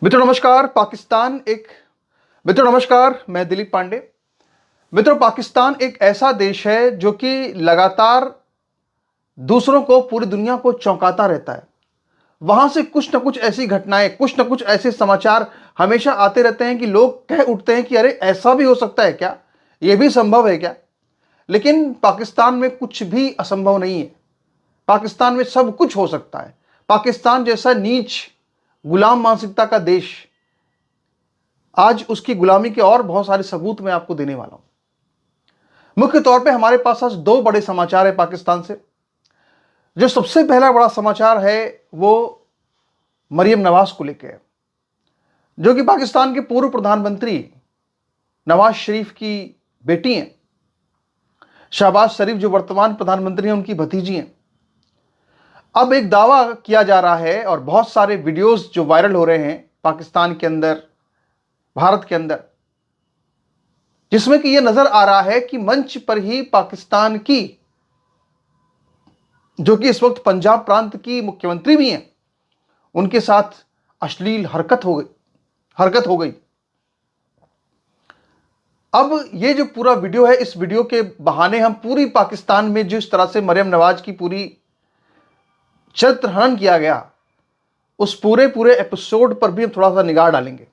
मित्रों नमस्कार। नमस्कार, मैं दिलीप पांडे। मित्रों, पाकिस्तान एक ऐसा देश है जो कि लगातार दूसरों को, पूरी दुनिया को चौंकाता रहता है। वहां से कुछ ना कुछ ऐसी घटनाएं, कुछ ना कुछ ऐसे समाचार हमेशा आते रहते हैं कि लोग कह उठते हैं कि अरे ऐसा भी हो सकता है क्या, यह भी संभव है क्या। लेकिन पाकिस्तान में कुछ भी असंभव नहीं है। पाकिस्तान में सब कुछ हो सकता है। पाकिस्तान जैसा नीच गुलाम मानसिकता का देश, आज उसकी गुलामी के और बहुत सारे सबूत मैं आपको देने वाला हूं। मुख्य तौर पे हमारे पास आज दो बड़े समाचार है पाकिस्तान से। जो सबसे पहला बड़ा समाचार है वो मरियम नवाज को लेकर है, जो कि पाकिस्तान के पूर्व प्रधानमंत्री नवाज शरीफ की बेटी हैं। शहबाज शरीफ जो वर्तमान प्रधानमंत्री हैं, उनकी भतीजी हैं। अब एक दावा किया जा रहा है और बहुत सारे वीडियोस जो वायरल हो रहे हैं पाकिस्तान के अंदर, भारत के अंदर, जिसमें कि यह नजर आ रहा है कि मंच पर ही पाकिस्तान की, जो कि इस वक्त पंजाब प्रांत की मुख्यमंत्री भी हैं, उनके साथ अश्लील हरकत हो गई। अब ये जो पूरा वीडियो है, इस वीडियो के बहाने हम पूरी पाकिस्तान में जिस तरह से मरियम नवाज की पूरी चरित्र हनन किया गया, उस पूरे एपिसोड पर भी हम थोड़ा सा निगाह डालेंगे।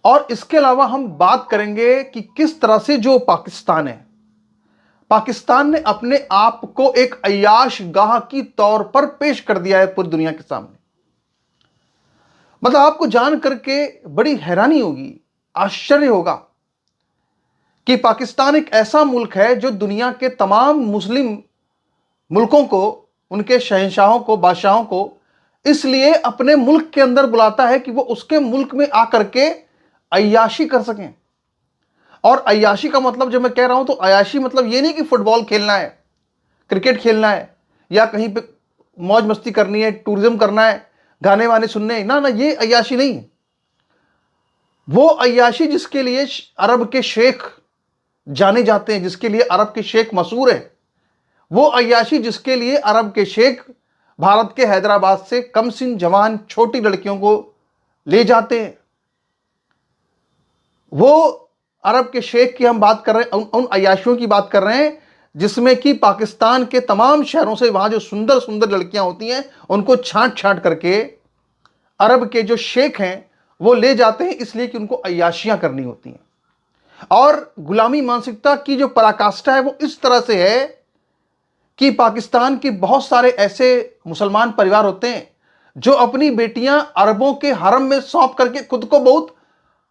और इसके अलावा हम बात करेंगे कि किस तरह से जो पाकिस्तान है, पाकिस्तान ने अपने आप को एक अय्याश गाह की तौर पर पेश कर दिया है पूरी दुनिया के सामने। मतलब आपको जान करके बड़ी हैरानी होगी, आश्चर्य होगा कि पाकिस्तान एक ऐसा मुल्क है जो दुनिया के तमाम मुस्लिम मुल्कों को, उनके शहंशाहों को, बादशाहों को इसलिए अपने मुल्क के अंदर बुलाता है कि वो उसके मुल्क में आकर के अय्याशी कर सकें। और अय्याशी का मतलब जब मैं कह रहा हूं तो अय्याशी मतलब ये नहीं कि फुटबॉल खेलना है, क्रिकेट खेलना है, या कहीं पे मौज मस्ती करनी है, टूरिज्म करना है, गाने वाने सुनने हैं। ना, ये अय्याशी नहीं है। वो अय्याशी जिसके लिए अरब के शेख जाने जाते हैं, जिसके लिए अरब के शेख मशहूर है, वो अय्याशी जिसके लिए अरब के शेख भारत के हैदराबाद से कम सिन जवान छोटी लड़कियों को ले जाते हैं, वो अरब के शेख की हम बात कर रहे हैं, उन अय्याशियों की बात कर रहे हैं जिसमें कि पाकिस्तान के तमाम शहरों से वहां जो सुंदर सुंदर लड़कियां होती हैं, उनको छांट छांट करके अरब के जो शेख हैं वो ले जाते हैं, इसलिए कि उनको अय्याशियां करनी होती हैं। और गुलामी मानसिकता की जो पराकाष्ठा है वो इस तरह से है कि पाकिस्तान के बहुत सारे ऐसे मुसलमान परिवार होते हैं जो अपनी बेटियां अरबों के हरम में सौंप करके खुद को बहुत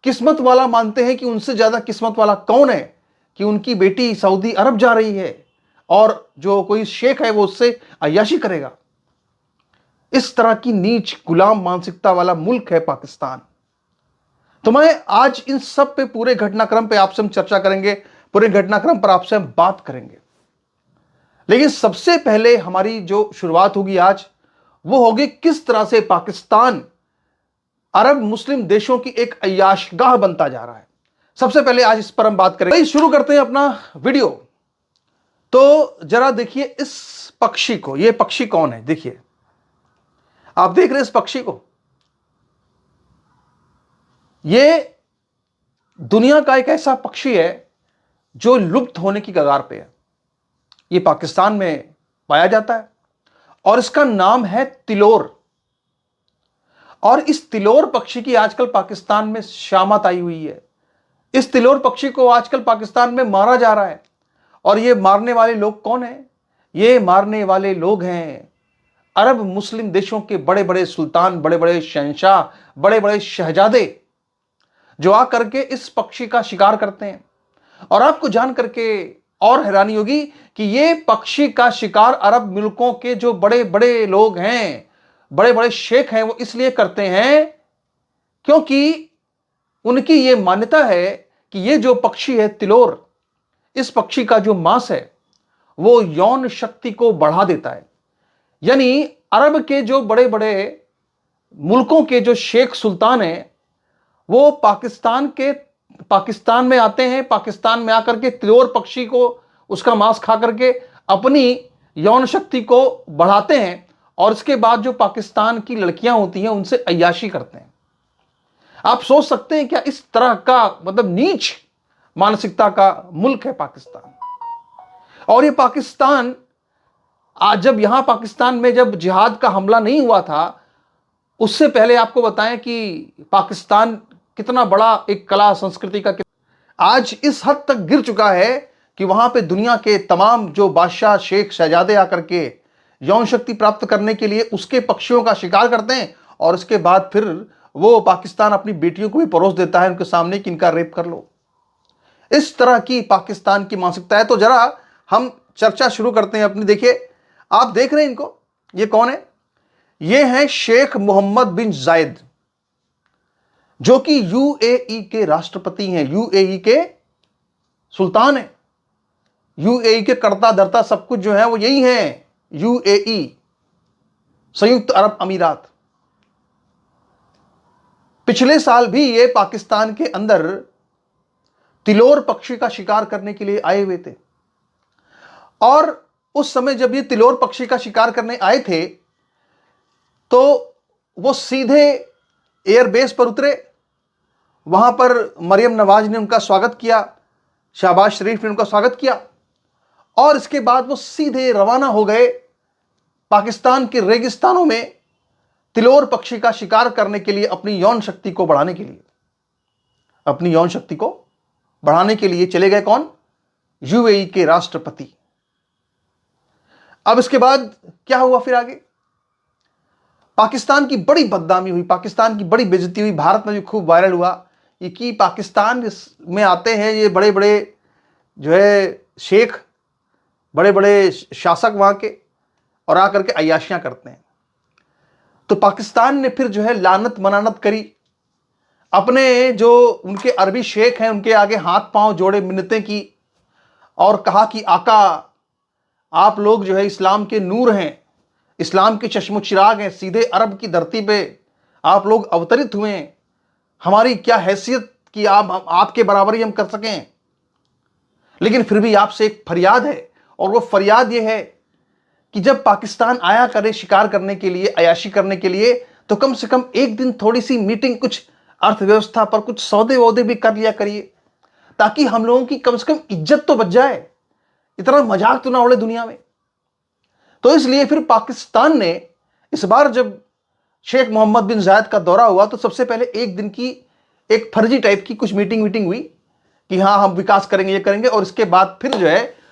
किस्मत वाला मानते हैं कि उनसे ज्यादा किस्मत वाला कौन है कि उनकी बेटी सऊदी अरब जा रही है और जो कोई शेख है वो उससे अय्याशी करेगा। इस तरह की नीच गुलाम मानसिकता वाला मुल्क है पाकिस्तान। तो मैं आज इन सब पे, पूरे घटनाक्रम पे आपसे हम चर्चा करेंगे, पूरे घटनाक्रम पर आपसे हम बात करेंगे। लेकिन सबसे पहले हमारी जो शुरुआत होगी आज, वो होगी किस तरह से पाकिस्तान अरब मुस्लिम देशों की एक अय्याशगाह बनता जा रहा है। सबसे पहले आज इस पर हम बात करेंगे। शुरू करते हैं अपना वीडियो। तो जरा देखिए इस पक्षी को। ये पक्षी कौन है? देखिए, आप देख रहे हैं इस पक्षी को। ये दुनिया का एक ऐसा पक्षी है जो लुप्त होने की कगार पे है। ये पाकिस्तान में पाया जाता है और इसका नाम है तिलोर। और इस तिलोर पक्षी की आजकल पाकिस्तान में शामत आई हुई है। इस तिलोर पक्षी को आजकल पाकिस्तान में मारा जा रहा है। और ये मारने वाले लोग कौन हैं? ये मारने वाले लोग हैं अरब मुस्लिम देशों के बड़े बड़े सुल्तान, बड़े बड़े शहंशाह, बड़े बड़े शहजादे, जो आकर के इस पक्षी का शिकार करते हैं। और आपको जान करके और हैरानी होगी कि ये पक्षी का शिकार अरब मुल्कों के जो बड़े बड़े लोग हैं, बड़े बड़े शेख हैं, वो इसलिए करते हैं क्योंकि उनकी ये मान्यता है कि ये जो पक्षी है तिलोर, इस पक्षी का जो मांस है वो यौन शक्ति को बढ़ा देता है। यानी अरब के जो बड़े बड़े मुल्कों के जो शेख सुल्तान हैं, वो पाकिस्तान में आते हैं, पाकिस्तान में आकर के तिलोर पक्षी को, उसका मांस खा करके अपनी यौन शक्ति को बढ़ाते हैं और इसके बाद जो पाकिस्तान की लड़कियां होती हैं उनसे अय्याशी करते हैं। आप सोच सकते हैं क्या इस तरह का मतलब नीच मानसिकता का मुल्क है पाकिस्तान। और ये पाकिस्तान आज जब यहां पाकिस्तान में जब जिहाद का हमला नहीं हुआ था, उससे पहले आपको बताएं कि पाकिस्तान कितना बड़ा एक कला संस्कृति का आज इस हद तक गिर चुका है कि वहां पे दुनिया के तमाम जो बादशाह शेख शहजादे आकर के यौन शक्ति प्राप्त करने के लिए उसके पक्षियों का शिकार करते हैं और उसके बाद फिर वो पाकिस्तान अपनी बेटियों को भी परोस देता है उनके सामने कि इनका रेप कर लो। इस तरह की पाकिस्तान की मानसिकता है। तो जरा हम चर्चा शुरू करते हैं अपनी। देखिए, आप देख रहे हैं इनको, ये कौन है? ये हैं शेख मोहम्मद बिन जायद, जो कि यूएई के राष्ट्रपति हैं, यूएई के सुल्तान हैं, यूएई के कर्ता धर्ता सब कुछ जो है वो यही है, यूएई, संयुक्त अरब अमीरात। पिछले साल भी ये पाकिस्तान के अंदर तिलोर पक्षी का शिकार करने के लिए आए हुए थे और उस समय जब ये तिलोर पक्षी का शिकार करने आए थे तो वो सीधे एयरबेस पर उतरे। वहां पर मरियम नवाज ने उनका स्वागत किया, शहबाज शरीफ ने उनका स्वागत किया और इसके बाद वो सीधे रवाना हो गए पाकिस्तान के रेगिस्तानों में तिलोर पक्षी का शिकार करने के लिए, अपनी यौन शक्ति को बढ़ाने के लिए, अपनी यौन शक्ति को बढ़ाने के लिए चले गए। कौन? यूएई के राष्ट्रपति। अब इसके बाद क्या हुआ फिर आगे? पाकिस्तान की बड़ी बदनामी हुई, पाकिस्तान की बड़ी बेइज्जती हुई, भारत में भी खूब वायरल हुआ ये कि पाकिस्तान में आते हैं ये बड़े बड़े जो है शेख, बड़े बड़े शासक वहां के, और आकर के अय्याशियां करते हैं। तो पाकिस्तान ने फिर जो है लानत मनानत करी, अपने जो उनके अरबी शेख हैं उनके आगे हाथ पांव जोड़े मिन्नतें की और कहा कि आका आप लोग जो है इस्लाम के नूर हैं, इस्लाम के चश्मो चिराग हैं, सीधे अरब की धरती पे आप लोग अवतरित हुए हैं, हमारी क्या हैसियत कि आप आपके बराबरी हम कर सकें। लेकिन फिर भी आपसे एक फरियाद है और वो फरियाद ये है कि जब पाकिस्तान आया करे शिकार करने के लिए, अयाशी करने के लिए, तो कम से कम एक दिन थोड़ी सी मीटिंग, कुछ अर्थव्यवस्था पर कुछ सौदे वौदे भी कर लिया करिए, ताकि हम लोगों की कम से कम इज्जत तो बच जाए, इतना मजाक तो ना उड़े दुनिया में। तो इसलिए फिर पाकिस्तान ने इस बार जब शेख मोहम्मद बिन जायद का दौरा हुआ तो सबसे पहले एक दिन की एक फर्जी टाइप की कुछ मीटिंग हुई कि हाँ हम विकास करेंगे, ये करेंगे, और इसके बाद फिर जो है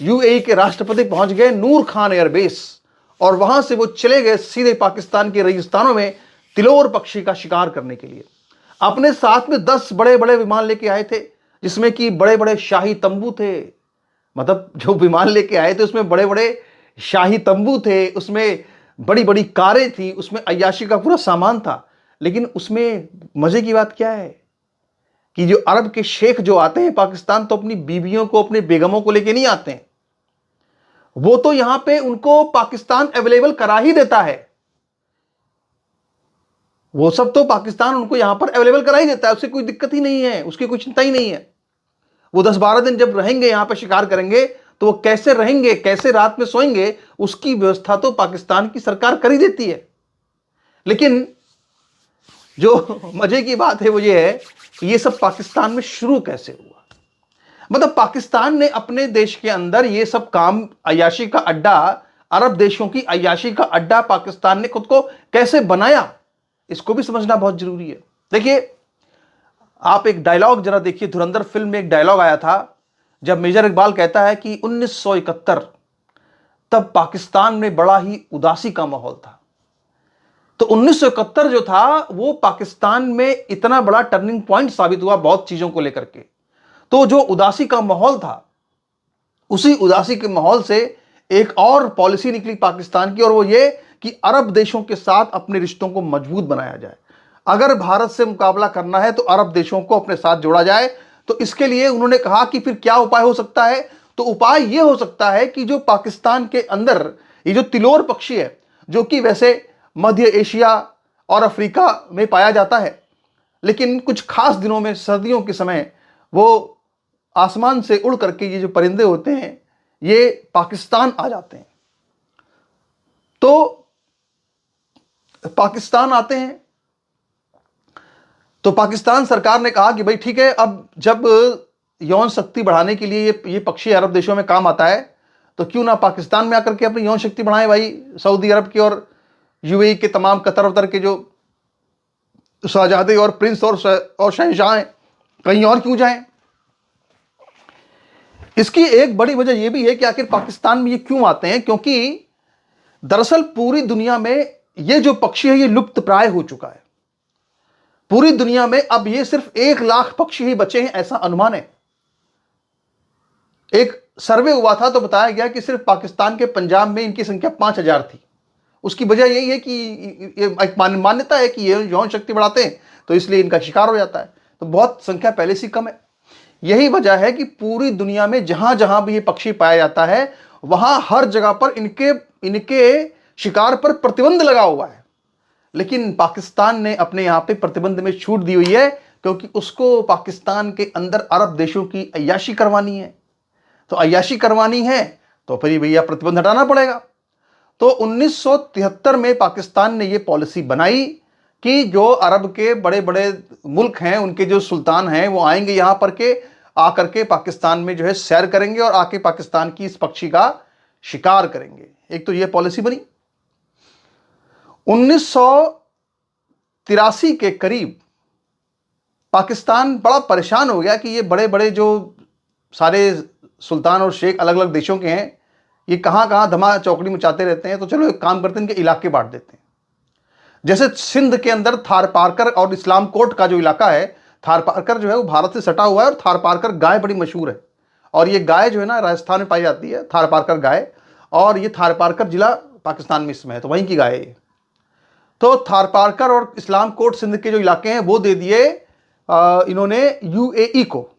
यूएई के राष्ट्रपति पहुंच गए नूर खान एयरबेस और वहां से वो चले गए सीधे पाकिस्तान के रेगिस्तानों में तिलोर पक्षी का शिकार करने के लिए। अपने साथ में 10 बड़े बड़े विमान लेके आए थे, जिसमें कि बड़े बड़े शाही तंबू थे। मतलब जो विमान लेके आए थे उसमें बड़े बड़े शाही तंबू थे, उसमें बड़ी बड़ी कारें थी, उसमें अय्याशी का पूरा सामान था। लेकिन उसमें मजे की बात क्या है कि जो अरब के शेख जो आते हैं पाकिस्तान, तो अपनी बीवियों को, अपने बेगमों को लेके नहीं आते हैं, वो तो यहां पे उनको पाकिस्तान अवेलेबल करा ही देता है। वो सब तो पाकिस्तान उनको यहां पर अवेलेबल करा ही देता है, उससे कोई दिक्कत ही नहीं है, उसकी कोई चिंता ही नहीं है। वो 10-12 दिन जब रहेंगे यहां पर शिकार करेंगे तो वो कैसे रहेंगे, कैसे रात में सोएंगे, उसकी व्यवस्था तो पाकिस्तान की सरकार कर ही देती है। लेकिन जो मजे की बात है वो ये है कि ये सब पाकिस्तान में शुरू कैसे हुआ। मतलब पाकिस्तान ने अपने देश के अंदर ये सब काम, अय्याशी का अड्डा, अरब देशों की अय्याशी का अड्डा पाकिस्तान ने खुद को कैसे बनाया, इसको भी समझना बहुत जरूरी है। देखिए, आप एक डायलॉग जरा देखिए, धुरंधर फिल्म में एक डायलॉग आया था जब मेजर इकबाल कहता है कि 1971 तब पाकिस्तान में बड़ा ही उदासी का माहौल था। तो 1971 जो था वो पाकिस्तान में इतना बड़ा टर्निंग पॉइंट साबित हुआ बहुत चीजों को लेकर के। तो जो उदासी का माहौल था, उसी उदासी के माहौल से एक और पॉलिसी निकली पाकिस्तान की, और वो ये कि अरब देशों के साथ अपने रिश्तों को मजबूत बनाया जाए। अगर भारत से मुकाबला करना है तो अरब देशों को अपने साथ जोड़ा जाए। तो इसके लिए उन्होंने कहा कि फिर क्या उपाय हो सकता है? तो उपाय यह हो सकता है कि जो पाकिस्तान के अंदर ये जो तिलोर पक्षी है, जो कि वैसे मध्य एशिया और अफ्रीका में पाया जाता है, लेकिन कुछ खास दिनों में सर्दियों के समय वो आसमान से उड़ करके ये जो परिंदे होते हैं ये पाकिस्तान आ जाते हैं। तो पाकिस्तान आते हैं तो पाकिस्तान सरकार ने कहा कि भाई ठीक है, अब जब यौन शक्ति बढ़ाने के लिए ये पक्षी अरब देशों में काम आता है, तो क्यों ना पाकिस्तान में आकर के अपनी यौन शक्ति बढ़ाएं भाई। सऊदी अरब के और यूएई के तमाम कतर वतर के जो शहजादे और प्रिंस और शहंशाह हैं, कहीं और क्यों जाएं। इसकी एक बड़ी वजह यह भी है कि आखिर पाकिस्तान में ये क्यों आते हैं, क्योंकि दरअसल पूरी दुनिया में ये जो पक्षी है ये लुप्त प्राय हो चुका है। पूरी दुनिया में अब ये सिर्फ 1 लाख पक्षी ही बचे हैं, ऐसा अनुमान है। एक सर्वे हुआ था तो बताया गया कि सिर्फ पाकिस्तान के पंजाब में इनकी संख्या 5000 थी। उसकी वजह यही है कि एक मान्यता है कि ये यौन शक्ति बढ़ाते हैं तो इसलिए इनका शिकार हो जाता है, तो बहुत संख्या पहले से कम है। यही वजह है कि पूरी दुनिया में जहां जहां भी ये पक्षी पाया जाता है वहां हर जगह पर इनके शिकार पर प्रतिबंध लगा हुआ है। लेकिन पाकिस्तान ने अपने यहां पे प्रतिबंध में छूट दी हुई है, क्योंकि उसको पाकिस्तान के अंदर अरब देशों की अय्याशी करवानी है। तो अय्याशी करवानी है तो फिर भैया प्रतिबंध हटाना पड़ेगा। तो 1973 में पाकिस्तान ने यह पॉलिसी बनाई कि जो अरब के बड़े बड़े मुल्क हैं उनके जो सुल्तान हैं वो आएंगे यहां पर के आकर के पाकिस्तान में जो है सैर करेंगे और आके पाकिस्तान की इस पक्षी का शिकार करेंगे। एक तो यह पॉलिसी बनी। 1983 के करीब पाकिस्तान बड़ा परेशान हो गया कि ये बड़े बड़े जो सारे सुल्तान और शेख अलग अलग देशों के हैं, ये कहां कहां धमा चौकड़ी मचाते रहते हैं, तो चलो एक काम करते हैं, इनके इलाके बांट देते हैं। जैसे सिंध के अंदर थार पारकर और इस्लाम कोट का जो इलाका है, थार पारकर जो है वो भारत से सटा हुआ है और थार पारकर गाय बड़ी मशहूर है। और ये गाय जो है ना राजस्थान में पाई जाती है, थार पारकर गाय, और ये थार पारकर जिला पाकिस्तान में इसमें है, तो वहीं की गाय है। तो थार पारकर और इस्लाम कोट सिंध के जो इलाके हैं वो दे दिए इन्होंने यूएई को।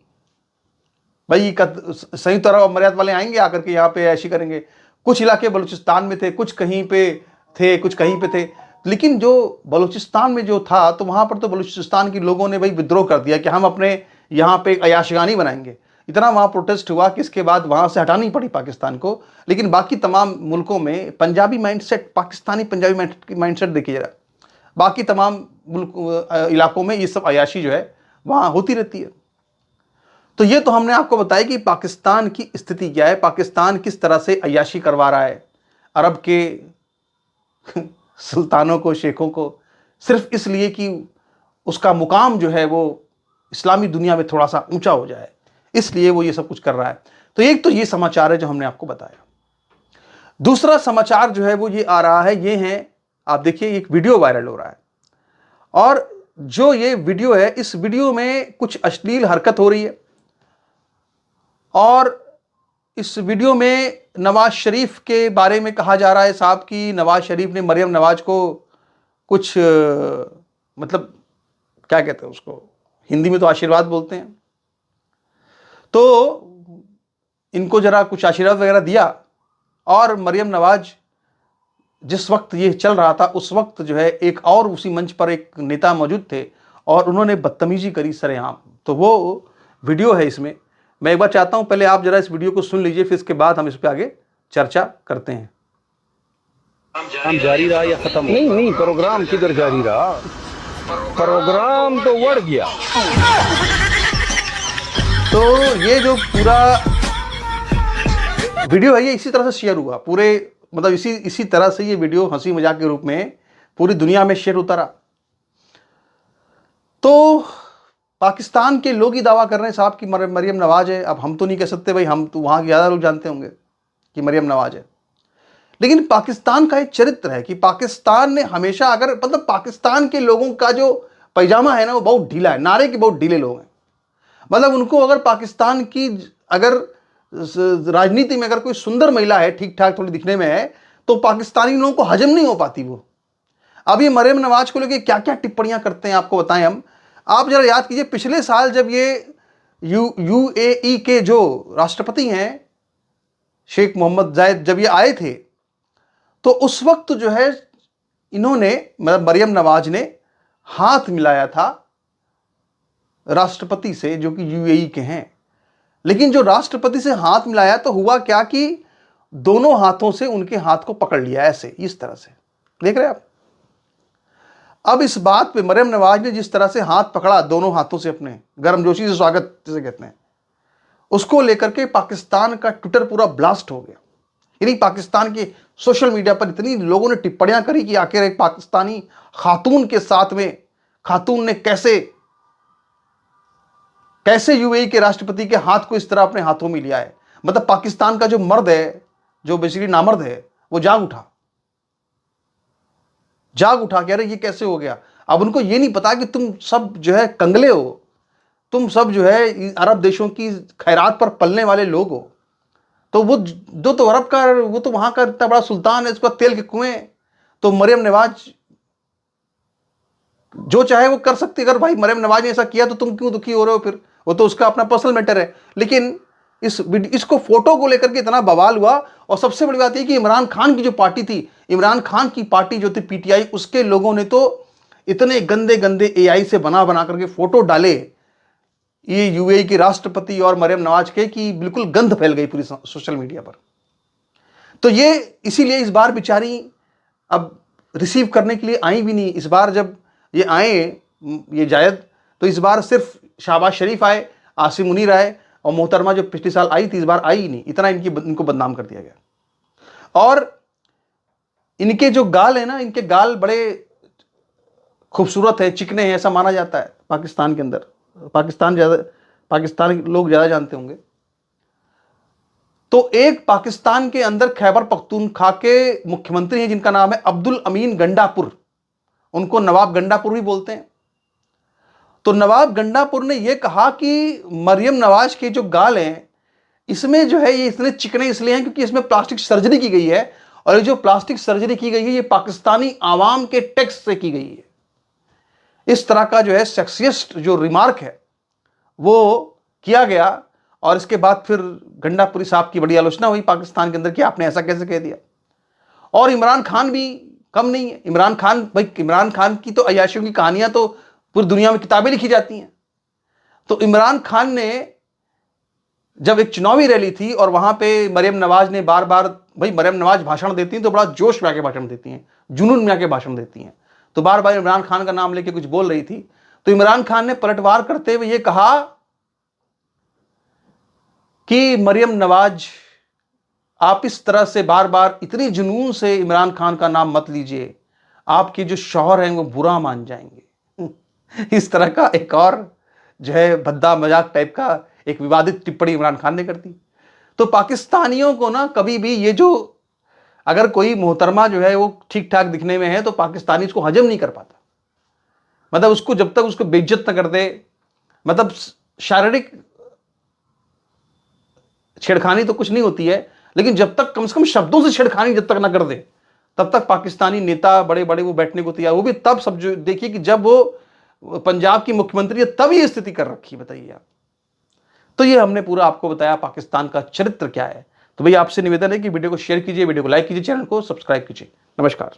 भाई संयुक्त अरब अमीरात वाले आएंगे आकर के यहाँ पे ऐशी करेंगे। कुछ इलाके बलूचिस्तान में थे, कुछ कहीं पे थे, कुछ कहीं पे थे। लेकिन जो बलूचिस्तान में जो था तो वहां पर तो बलूचिस्तान के लोगों ने भाई विद्रोह कर दिया कि हम अपने यहाँ पे अयाशगानी बनाएंगे। इतना वहां प्रोटेस्ट हुआ कि इसके बाद वहां से हटानी पड़ी पाकिस्तान को। लेकिन बाकी तमाम मुल्कों में पंजाबी माइंडसेट, पाकिस्तानी पंजाबी माइंडसेट देखिए जरा, बाकी तमाम मुल्क इलाकों में ये सब अयाशी जो है वहां होती रहती है। तो ये तो हमने आपको बताया कि पाकिस्तान की स्थिति क्या है, पाकिस्तान किस तरह से अय्याशी करवा रहा है अरब के सुल्तानों को, शेखों को, सिर्फ इसलिए कि उसका मुकाम जो है वो इस्लामी दुनिया में थोड़ा सा ऊंचा हो जाए, इसलिए वो ये सब कुछ कर रहा है। तो एक तो ये समाचार है जो हमने आपको बताया। दूसरा समाचार जो है वो ये आ रहा है, ये है आप देखिए, एक वीडियो वायरल हो रहा है और जो ये वीडियो है इस वीडियो में कुछ अश्लील हरकत हो रही है और इस वीडियो में नवाज शरीफ के बारे में कहा जा रहा है साहब कि नवाज शरीफ ने मरियम नवाज को कुछ मतलब क्या कहते हैं उसको, हिंदी में तो आशीर्वाद बोलते हैं, तो इनको जरा कुछ आशीर्वाद वगैरह दिया। और मरियम नवाज जिस वक्त ये चल रहा था उस वक्त जो है एक और उसी मंच पर एक नेता मौजूद थे और उन्होंने बदतमीजी करी सरेआम। तो वो वीडियो है इसमें। मैं एक बार चाहता हूं पहले आप जरा इस वीडियो को सुन लीजिए, फिर इसके बाद हम इस पे आगे चर्चा करते हैं। काम जारी रहा या खत्म? नहीं, प्रोग्राम किधर जारी रहा, प्रोग्राम तो बढ़ गया। तो ये जो पूरा वीडियो है ये इसी तरह से शेयर हुआ, पूरे मतलब इसी तरह से ये वीडियो हंसी मजाक के रूप में पूरी दुनिया में शेयर होता रहा। तो पाकिस्तान के लोग ही दावा कर रहे हैं साहब कि मरियम नवाज है। अब हम तो नहीं कह सकते भाई, हम तो वहां के ज़्यादा लोग जानते होंगे कि मरियम नवाज है। लेकिन पाकिस्तान का एक चरित्र है कि पाकिस्तान ने हमेशा, अगर मतलब पाकिस्तान के लोगों का जो पैजामा है ना वो बहुत ढीला है, नारे के बहुत ढीले लोग हैं। मतलब उनको अगर पाकिस्तान की अगर राजनीति में अगर कोई सुंदर महिला है, ठीक ठाक थोड़ी दिखने में है, तो पाकिस्तानी लोगों को हजम नहीं हो पाती वो। अब ये मरियम नवाज को लेकर क्या क्या टिप्पणियां करते हैं आपको बताएं हम। आप जरा याद कीजिए, पिछले साल जब ये यूएई के जो राष्ट्रपति हैं शेख मोहम्मद जायद, जब ये आए थे तो उस वक्त जो है इन्होंने मतलब मरियम नवाज ने हाथ मिलाया था राष्ट्रपति से जो कि यूएई के हैं। लेकिन जो राष्ट्रपति से हाथ मिलाया तो हुआ क्या कि दोनों हाथों से उनके हाथ को पकड़ लिया ऐसे, इस तरह से, देख रहे हैं आप। अब इस बात पे मरियम नवाज ने जिस तरह से हाथ पकड़ा दोनों हाथों से, अपने गर्मजोशी से स्वागत जिसे कहते हैं, उसको लेकर के पाकिस्तान का ट्विटर पूरा ब्लास्ट हो गया। यानी पाकिस्तान के सोशल मीडिया पर इतनी लोगों ने टिप्पणियां करी कि आखिर एक पाकिस्तानी खातून के साथ में खातून ने कैसे यूएई के राष्ट्रपति के हाथ को इस तरह अपने हाथों में लिया है। मतलब पाकिस्तान का जो मर्द है, जो बेसिकली नामर्द है, वो जाग उठा कह रहे ये कैसे हो गया। अब उनको ये नहीं पता कि तुम सब जो है कंगले हो, तुम सब जो है अरब देशों की खैरात पर पलने वाले लोग हो। तो वो जो तो अरब का, वो तो वहां का इतना बड़ा सुल्तान है, इसका तेल के कुएं। तो मरियम नवाज जो चाहे वो कर सकती है। अगर भाई मरियम नवाज ने ऐसा किया तो तुम क्यों दुखी हो रहे हो फिर? वो तो उसका अपना पर्सनल मैटर है। लेकिन इसको फोटो को लेकर के इतना बवाल हुआ। और सबसे बड़ी बात यह कि इमरान खान की जो पार्टी थी, इमरान खान की पार्टी जो थी पीटीआई, उसके लोगों ने तो इतने गंदे गंदे एआई से बना करके फोटो डाले ये यूएई के राष्ट्रपति और मरियम नवाज के, कि बिल्कुल गंध फैल गई पूरी सोशल मीडिया पर। तो ये इसीलिए इस बार बेचारी अब रिसीव करने के लिए आई भी नहीं। इस बार जब ये आए ये जायद, तो इस बार सिर्फ शहबाज शरीफ आए, आसिम मुनीर आए, और मोहतरमा जो पिछले साल आई थी इस बार आई ही नहीं। इतना इनको बदनाम कर दिया गया। और इनके जो गाल है ना, इनके गाल बड़े खूबसूरत है, चिकने हैं, ऐसा माना जाता है पाकिस्तान के अंदर। पाकिस्तान लोग ज्यादा जानते होंगे। तो एक पाकिस्तान के अंदर खैबर पख्तूनख्वा के मुख्यमंत्री हैं जिनका नाम है अब्दुल अमीन गंडापुर। उनको नवाब गंडापुर भी बोलते हैं। तो नवाब गंडापुर ने यह कहा कि मरियम नवाज के जो गाल हैं इसमें जो है ये इतने चिकने इसलिए हैं क्योंकि इसमें प्लास्टिक सर्जरी की गई है। और ये जो प्लास्टिक सर्जरी की गई है ये पाकिस्तानी आवाम के टैक्स से की गई है। इस तरह का जो है सेक्सियस्ट जो रिमार्क है वो किया गया। और इसके बाद फिर गंडापुरी साहब की बड़ी आलोचना हुई पाकिस्तान के अंदर कि आपने ऐसा कैसे कह दिया। और इमरान खान भी कम नहीं है। इमरान खान की तो अय्याशियों की कहानियां तो पूरी दुनिया में किताबें लिखी जाती हैं। तो इमरान खान ने जब एक चुनावी रैली थी और वहां पे मरियम नवाज ने बार बार, भाई मरियम नवाज भाषण देती हैं तो बड़ा जोश में आके भाषण देती हैं, जुनून में आके भाषण देती हैं। तो बार बार इमरान खान का नाम लेके कुछ बोल रही थी। तो इमरान खान ने पलटवार करते हुए यह कहा कि मरियम नवाज, आप इस तरह से बार बार इतनी जुनून से इमरान खान का नाम मत लीजिए, आपके जो शौहर हैं वो बुरा मान जाएंगे। इस तरह का एक और जो है भद्दा मजाक टाइप का एक विवादित टिप्पणी इमरान खान ने कर दी। तो पाकिस्तानियों को ना कभी भी ये जो, अगर कोई मोहतरमा जो है वो ठीक ठाक दिखने में है तो पाकिस्तानी इसको हजम नहीं कर पाता। मतलब उसको जब तक उसको बेइज्जत न कर दे, मतलब शारीरिक छेड़खानी तो कुछ नहीं होती है, लेकिन जब तक कम से कम शब्दों से छेड़खानी जब तक ना कर दे तब तक पाकिस्तानी नेता बड़े बड़े वो बैठने को तैयार। वो भी तब, सब जो देखिए कि जब वो पंजाब की मुख्यमंत्री है तब ये स्थिति कर रखी, बताइए आप। तो ये हमने पूरा आपको बताया पाकिस्तान का चरित्र क्या है। तो भैया आपसे निवेदन है कि वीडियो को शेयर कीजिए, वीडियो को लाइक कीजिए, चैनल को सब्सक्राइब कीजिए। नमस्कार।